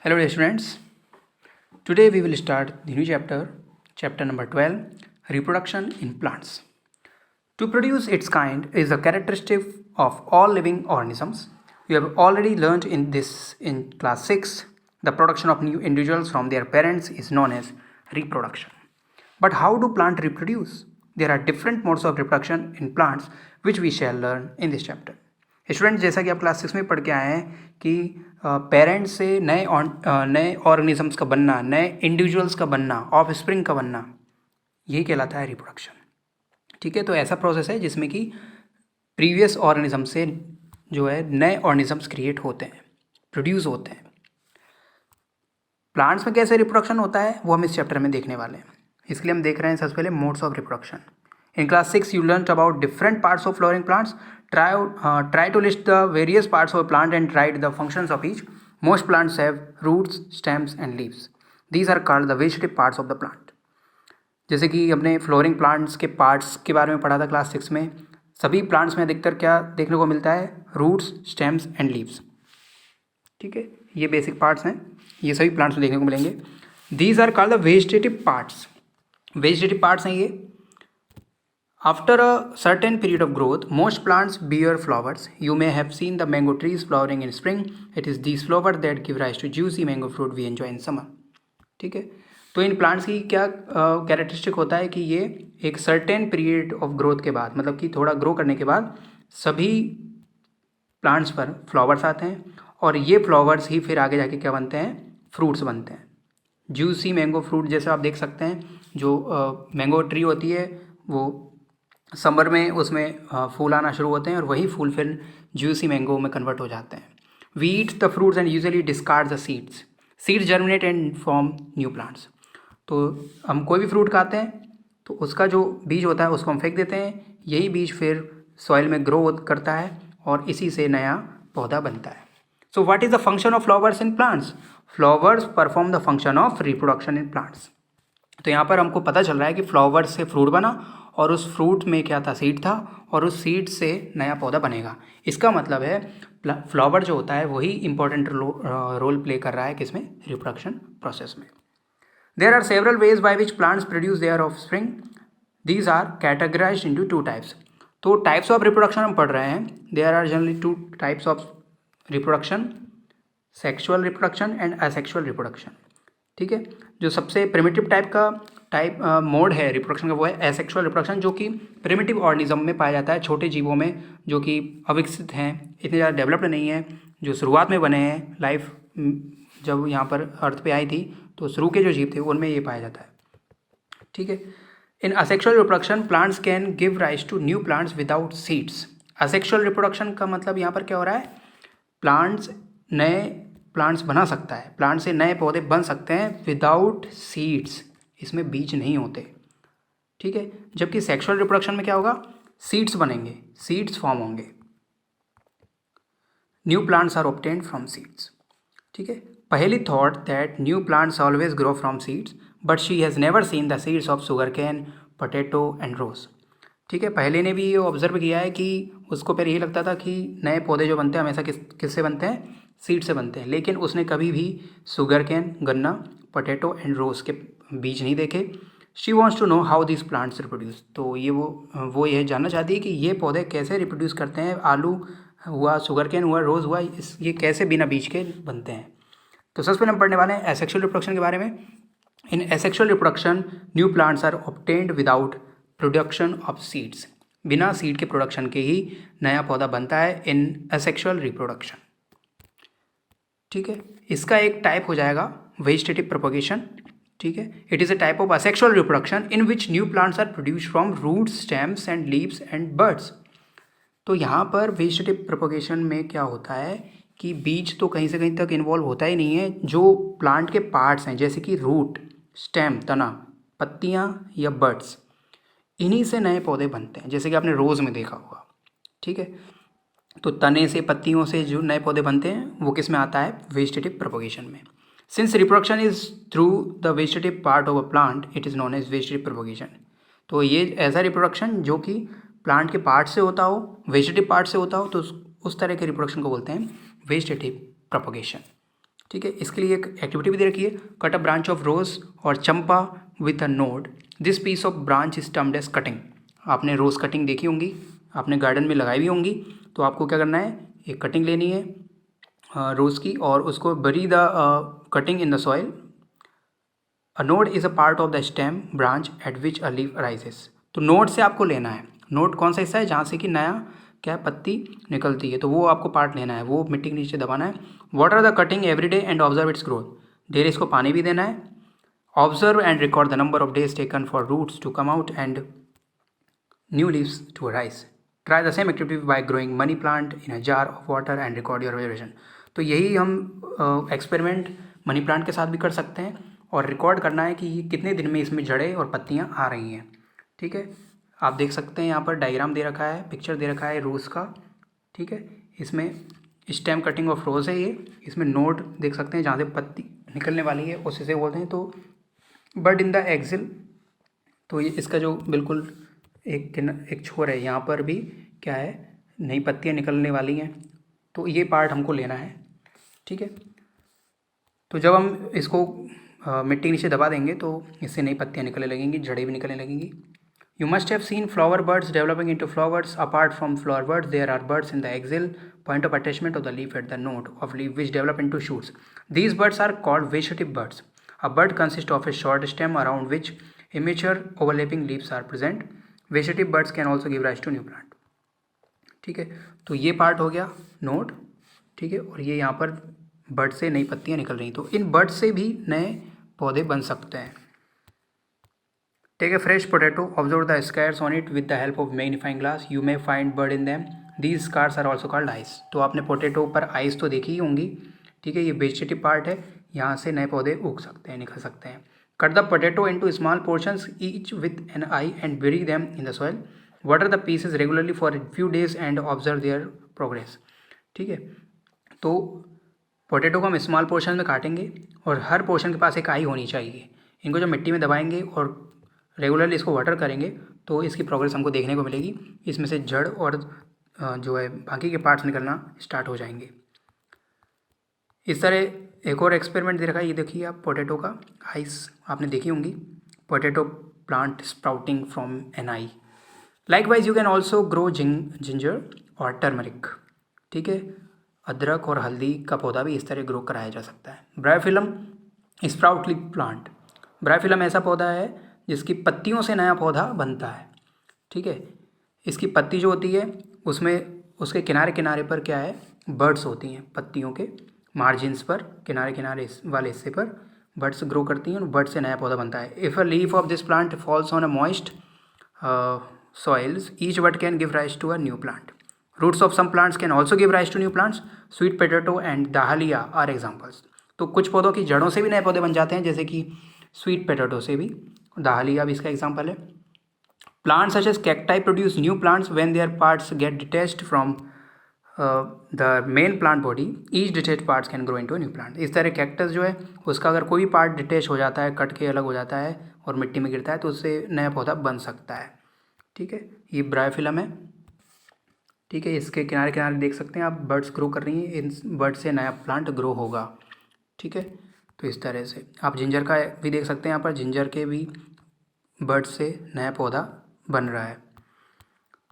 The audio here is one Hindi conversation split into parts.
Hello dear students. Today we will start the new chapter number 12, reproduction in plants. To produce its kind is a characteristic of all living organisms. We have already learned in class 6. The production of new individuals from their parents is known as reproduction. But how do plants reproduce? There are different modes of reproduction in plants which we shall learn in this chapter. Student जैसा कि आप क्लास 6 में पढ़ के आए हैं कि पेरेंट्स से नए ऑर्गेनिजम्स का बनना, नए इंडिविजुअल्स का बनना, ऑफ स्प्रिंग का बनना, यही कहलाता है रिप्रोडक्शन. ठीक है, तो ऐसा प्रोसेस है जिसमें कि प्रीवियस ऑर्गेनिज्म से जो है नए ऑर्गेनिजम्स क्रिएट होते हैं, प्रोड्यूस होते हैं. प्लांट्स में कैसे रिप्रोडक्शन होता है वो हम इस चैप्टर में देखने वाले हैं. इसके लिए हम देख रहे हैं सबसे पहले modes of reproduction. In class 6 you learned about different parts of flowering plants. Try to list the various parts of a plant and write the functions of each. Most plants have roots, stems and leaves. These are called the vegetative parts of the plant. जैसे कि अपने फ्लोरिंग प्लांट्स के पार्ट्स के बारे में पढ़ा था क्लास 6 में. सभी प्लांट्स में अधिकतर क्या देखने को मिलता है? Roots, stems and leaves. ठीक है, ये बेसिक पार्ट्स हैं, ये सभी प्लांट्स में देखने को मिलेंगे. These are called the vegetative parts. Vegetative parts हैं ये. After a certain period of growth, most plants bear flowers. You may have seen the mango trees flowering in spring. It is these flowers that give rise to juicy mango fruit we enjoy in summer. ठीक है, तो इन प्लांट्स की क्या कैरेक्टरिस्टिक होता है कि ये एक सर्टेन पीरियड ऑफ ग्रोथ के बाद, मतलब कि थोड़ा ग्रो करने के बाद सभी प्लांट्स पर फ्लावर्स आते हैं और ये फ्लावर्स ही फिर आगे जाके क्या बनते हैं? फ्रूट्स बनते हैं. जूसी मैंगो फ्रूट जैसे आप देख सकते हैं, जो मैंगो ट्री होती है वो समर में उसमें फूल आना शुरू होते हैं और वही फूल फिर जूसी मैंगो में कन्वर्ट हो जाते हैं. We eat the fruits and usually discard the seeds. Seeds germinate and form new plants. तो हम कोई भी फ्रूट खाते हैं तो उसका जो बीज होता है उसको हम फेंक देते हैं. यही बीज फिर सॉइल में ग्रो करता है और इसी से नया पौधा बनता है. So what is the function of flowers in plants? Flowers perform the function of reproduction in plants. तो यहाँ पर हमको पता चल रहा है कि फ्लावर्स से फ्रूट बना और उस फ्रूट में क्या था? सीड था और उस सीड से नया पौधा बनेगा. इसका मतलब है फ्लावर जो होता है वही इंपॉर्टेंट रोल प्ले कर रहा है किसमें? रिप्रोडक्शन प्रोसेस में. There are several ways by which plants produce their offspring. These are categorized into 2 types. तो टाइप्स ऑफ रिप्रोडक्शन हम पढ़ रहे हैं. There are generally 2 types of reproduction, sexual reproduction and asexual reproduction. ठीक है, जो सबसे प्रिमिटिव टाइप मोड है रिप्रोडक्शन का वो है एसेक्सुअल रिप्रोडक्शन, जो कि प्रिमिटिव ऑर्गेनिज्म में पाया जाता है, छोटे जीवों में जो कि अविकसित हैं, इतने ज़्यादा डेवलप्ड नहीं है, जो शुरुआत में बने हैं. लाइफ जब यहाँ पर अर्थ पे आई थी तो शुरू के जो जीव थे उनमें ये पाया जाता है. ठीक है. In asexual reproduction plants can give rise to new plants without seeds. Asexual reproduction का मतलब यहाँ पर क्या हो रहा है? नए प्लांट्स बना सकता है, प्लांट से नए पौधे बन सकते हैं विदाउट सीड्स. इसमें बीज नहीं होते. ठीक है, जबकि सेक्सुअल रिप्रोडक्शन में क्या होगा? सीड्स बनेंगे, सीड्स फॉर्म होंगे. New plants are obtained from seeds. ठीक है. Paheli thought that new plants always grow from seeds but she has never seen the seeds of sugarcane, potato and rose. ठीक है, पहले ने भी ये ऑब्जर्व किया है कि उसको पहले यही लगता था कि नए पौधे जो बनते हैं हमेशा किससे बनते हैं? सीड से बनते हैं. लेकिन उसने कभी भी शुगर कैन, गन्ना, पोटैटो एंड रोज के बीज नहीं देखे. She wants to know how this plants reproduce. तो ये वो यह जानना चाहती है कि ये पौधे कैसे रिप्रोड्यूस करते हैं. आलू हुआ, शुगर कैन हुआ, रोज़ हुआ, ये कैसे बिना बीज के बनते हैं. तो सबसे पहले हम पढ़ने वाले हैं एसेक्सुअल रिप्रोडक्शन के बारे में. In asexual reproduction new plants are obtained without production of seeds. बिना सीड के प्रोडक्शन के ही नया पौधा बनता है इन एसेक्सुअल रिप्रोडक्शन. ठीक है, इसका एक टाइप हो जाएगा वेजिटेटिव प्रोपगेशन. ठीक है, it is a type of asexual reproduction in which new plants are produced from roots, stems and leaves and birds. तो यहाँ पर वेजिटेटिव प्रोपगेशन में क्या होता है कि बीज तो कहीं से कहीं तक इन्वॉल्व होता ही नहीं है. जो प्लांट के पार्ट्स हैं जैसे कि रूट, स्टेम, तना, पत्तियाँ या बर्ड्स, इन्हीं से नए पौधे बनते हैं. जैसे कि आपने रोज़ में देखा होगा. ठीक है, तो तने से, पत्तियों से जो नए पौधे बनते हैं वो किस में आता है? वेजिटेटिव प्रोपगेशन में. Since reproduction is through the vegetative part of a plant it is known as vegetative propagation. तो ये ऐसा रिप्रोडक्शन जो कि प्लांट के पार्ट से होता हो, वेजिटेटिव पार्ट से होता हो, तो उस तरह के रिप्रोडक्शन को बोलते हैं वेजिटेटिव प्रोपगेशन. ठीक है। इसके लिए एक एक्टिविटी भी दे रखी है, cut a branch of rose और champa with a node, this piece of branch is termed as cutting. आपने रोज़ कटिंग देखी होंगी, आपने गार्डन में लगाई भी होंगी, तो आपको क्या करना है, एक कटिंग लेनी है रोज़ की और उसको बरी the cutting in the soil. A node is a part of the stem branch at which a leaf arises. तो नोड से आपको लेना है, नोड कौन सा हिस्सा है जहाँ से कि नया क्या पत्ती निकलती है, तो वो आपको पार्ट लेना है, वो मिट्टी के नीचे दबाना है। Water the cutting every day and observe its growth, daily इसको पानी भी देना है। Observe and record the number of days taken for roots to come out and new leaves to arise. Try the same activity by growing money plant in a jar of water and record your observation. तो यही हम एक्सपेरिमेंट मनी प्लांट के साथ भी कर सकते हैं और रिकॉर्ड करना है कि ये कितने दिन में इसमें जड़ें और पत्तियाँ आ रही हैं। ठीक है, आप देख सकते हैं यहाँ पर डायग्राम दे रखा है, पिक्चर दे रखा है रोज़ का। ठीक है, इसमें स्टेम कटिंग ऑफ रोज़ है ये, इसमें नोड देख सकते हैं जहाँ से पत्ती निकलने वाली है उसी से बोलते हैं। तो बट इन द एक्सिल, तो ये इसका जो बिल्कुल एक छोर है, यहाँ पर भी क्या है, नई पत्तियाँ निकलने वाली हैं, तो ये पार्ट हमको लेना है। ठीक है, तो जब हम इसको मिट्टी के नीचे दबा देंगे तो इससे नई पत्तियाँ निकलने लगेंगी, जड़ें भी निकलने लगेंगी। You must have seen flower birds developing into flowers. Apart from flower birds, there are birds in the axil point of attachment of the leaf at the node of leaf which develop into shoots. These birds are called vegetative birds. A bud consists of a short stem around which immature overlapping leaves are present. Vegetative birds can also give rise to new plant. ठीक है, तो ये पार्ट हो गया नोड। ठीक है, और ये यहाँ पर बर्ड से नई पत्तियाँ निकल रही, तो इन बर्ड से भी नए पौधे बन सकते हैं। Take a fresh potato, observe the scars on it with the help of magnifying glass. You may find bird in them. These scars are also called eyes. तो आपने पोटैटो पर आइस तो देखी ही होंगी। ठीक है, ये वेजिटेटिव पार्ट है, यहाँ से नए पौधे उग सकते हैं, निकल सकते हैं। Cut the potato into small portions each with an I and bury them in the soil. Water the pieces regularly for a few days and observe their progress. ठीक है, तो पोटैटो को हम स्मॉल पोर्शन में काटेंगे और हर पोर्शन के पास एक आई होनी चाहिए। इनको जब मिट्टी में दबाएंगे और रेगुलरली इसको वाटर करेंगे तो इसकी प्रोग्रेस हमको देखने को मिलेगी, इसमें से जड़ और जो है बाकी के पार्ट्स निकलना स्टार्ट हो जाएंगे। इस तरह एक और एक्सपेरिमेंट दे रखा है, ये देखिए आप, पोटैटो का आइस आपने देखी होंगी, potato plant sprouting from an eye. Likewise you can also grow ginger और टर्मरिक। ठीक है, अदरक और हल्दी का पौधा भी इस तरह ग्रो कराया जा सकता है। Bryophyllum sprout leaf plant, bryophyllum ऐसा पौधा है जिसकी पत्तियों से नया पौधा बनता है। ठीक है, इसकी पत्ती जो होती है उसमें उसके किनारे किनारे पर क्या है, बर्ड्स होती हैं, पत्तियों के मार्जिन्स पर किनारे किनारे वाले हिस्से पर बर्ड्स ग्रो करती हैं और बर्ड से नया पौधा बनता है। If a leaf of this plant falls on a moist soils each bud can give rise to a new plant. Roots of some plants can also give rise to new plants. Sweet potato and dahlia are examples. तो कुछ पौधों की जड़ों से भी नए पौधे बन जाते हैं, जैसे कि स्वीट पोटैटो से भी, दाहलिया भी इसका एग्जाम्पल है। Plants such as cacti produce new plants when their parts get detached from the main plant body, each detached parts can grow into a new plant. इस तरह कैक्टस जो है उसका अगर कोई भी पार्ट डिटैच हो जाता है, कट के अलग हो जाता है और मिट्टी में गिरता है तो उससे नया पौधा बन सकता है। ठीक है, ये ब्रायोफिलम है। ठीक है, इसके किनारे किनारे देख सकते हैं आप, बर्ड्स ग्रो कर रही हैं, इन बर्ड से नया प्लांट ग्रो होगा। ठीक है, तो इस तरह से आप जिंजर का भी देख सकते हैं, यहाँ पर जिंजर के भी बर्ड से नया पौधा बन रहा है।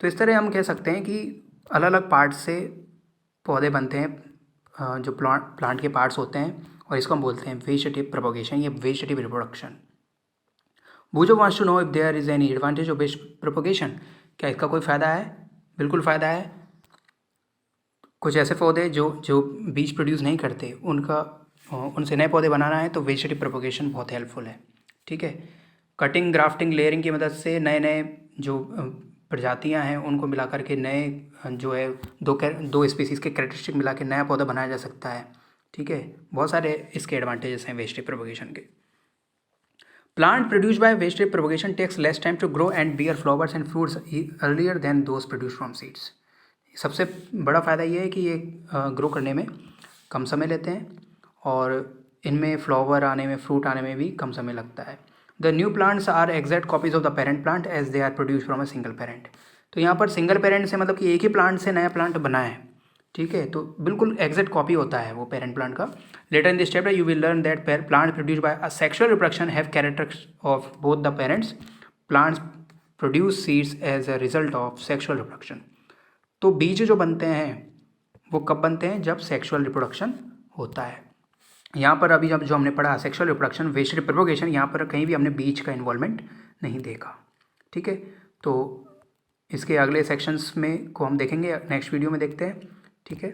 तो इस तरह हम कह सकते हैं कि अलग अलग पार्ट से पौधे बनते हैं, जो प्लांट के पार्ट्स होते हैं, और इसको हम बोलते हैं वेजिटेटिव प्रोपगेशन या vegetative reproduction. Boojho wants to know if there is any advantage of vegetative propagation. क्या इसका कोई फ़ायदा है? बिल्कुल फ़ायदा है। कुछ ऐसे पौधे जो बीज प्रोड्यूस नहीं करते, उनसे नए पौधे बनाना है तो वेजिटेटिव प्रोपगेशन बहुत हेल्पफुल है। ठीक है, कटिंग, ग्राफ्टिंग, लेयरिंग की मदद से नए नए जो प्रजातियां हैं उनको मिला करके नए जो है दो स्पीसीज़ के कैरेक्टरिस्टिक मिला के नया पौधा बनाया जा सकता है। ठीक है, बहुत सारे इसके एडवांटेजेस हैं वेजिटेटिव प्रोपगेशन के। Plant produce by vegetative propagation takes less time to grow and bear flowers and fruits earlier than those produce from seeds. सबसे बड़ा फ़ायदा ये है कि ये ग्रो करने में कम समय लेते हैं और इनमें फ्लावर आने में, फ्रूट आने में भी कम समय लगता है। The new plants are exact copies of the parent plant as they are produce from a single parent. तो यहाँ पर सिंगल पेरेंट से मतलब कि एक ही प्लांट से नया प्लांट बना है। ठीक है, तो बिल्कुल एग्जैक्ट कॉपी होता है वो पेरेंट प्लांट का। Later in this chapter you will learn that plant produce by a sexual reproduction have characters of both the parents. Plants produce seeds as a result of sexual reproduction. तो बीज जो बनते हैं वो कब बनते हैं? जब सेक्सुअल रिप्रोडक्शन होता है। यहाँ पर अभी जब जो हमने पढ़ा सेक्सुअल रिप्रोडक्शन वेस्टरी प्रोपोगेशन, यहाँ पर कहीं भी हमने बीज का इन्वॉल्वमेंट नहीं देखा। ठीक है, तो इसके अगले सेक्शंस में को हम देखेंगे, नेक्स्ट वीडियो में देखते हैं। ठीक है।